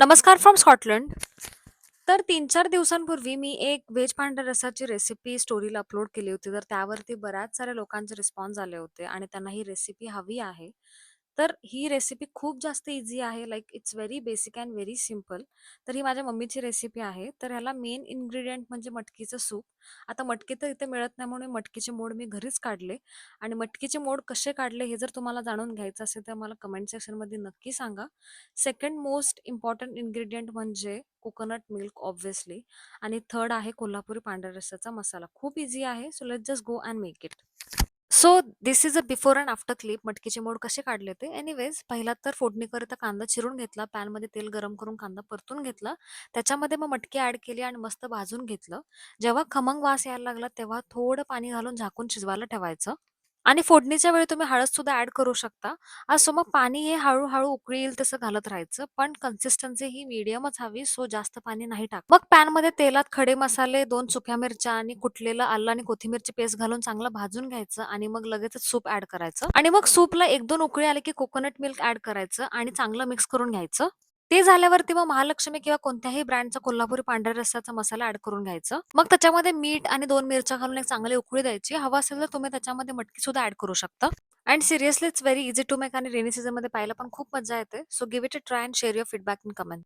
नमस्कार from Scotland. तर 3-4 दिवसांपूर्वी मी एक व्हेज पांढऱ्या रसाची रेसिपी स्टोरीला अपलोड केली होती. तर त्यावरती बऱ्याच साऱ्या लोकांचे रिस्पॉन्स आले होते आणि त्यांना ही रेसिपी हवी आहे. तर ही रेसिपी खूप जास्त ईझी आहे. Like it's very basic and very simple. तर ही माझ्या मम्मीची रेसिपी आहे. तर ह्याला मेन इन्ग्रीडियंट म्हणजे मटकीचं सूप. आता मटकी तर इथे मिळत नाही म्हणून मटकीचे मोड मी घरीच काढले आणि मटकीचे मोड कसे काढले हे जर तुम्हाला जाणून घ्यायचं असेल तर मला कमेंट सेक्शनमध्ये नक्की सांगा. सेकंड मोस्ट इम्पॉर्टंट इन्ग्रेडियंट म्हणजे कोकोनट मिल्क ऑब्व्हियसली आणि थर्ड आहे कोल्हापुरी पांढऱ्या रस्स्याचा मसाला. खूप इझी आहे. So let's just go and make it. So this is a before and after clip. मटकीचे मोड कसे काढले ते. एनिवेज पहिला तर फोडणीकरिता कांदा चिरून घेतला. पॅनमध्ये तेल गरम करून कांदा परतून घेतला. त्याच्यामध्ये मग मटकी ॲड केली आणि मस्त भाजून घेतलं. जेव्हा खमंग वास यायला लागला तेव्हा थोडं पाणी घालून झाकून शिजवायला ठेवायचं. आणि फोडणीच्या वेळी तुम्ही हळद सुद्धा ॲड करू शकता. सो मग पाणी हे हळू-हळू उकळी येईल तसं घालत राहायचं. पण कन्सिस्टन्सी ही मीडियमच हवी, सो जास्त पाणी नाही मग पॅनमध्ये तेलात खडे मसाले, 2 सुक्या मिरच्या आणि कुटलेलं आलं आणि कोथिंबीरची पेस्ट घालून चांगलं भाजून घ्यायचं आणि मग लगेचच सूप ॲड करायचं. आणि मग सूपला 1-2 उकळी आले की कोकोनट मिल्क ॲड करायचं आणि चांगलं मिक्स करून घ्यायचं. ते झाल्यावरती मग महालक्ष्मी किंवा कोणत्याही ब्रँडचा कोल्हापुरी पांढऱ्या रस्साचा मसाला ॲड करून घ्यायचं. मग त्याच्यामध्ये मीठ आणि 2 मिरच्या घालून एक चांगली उकळी द्यायची. हवं असेल तर तुम्ही त्याच्यामध्ये मटकी सुद्धा ॲड करू शकता. And seriously it's very easy to make आणि रेनी सीझनमध्ये पाहायला पण खूप मजा येते. So give it a try and share your feedback in comment.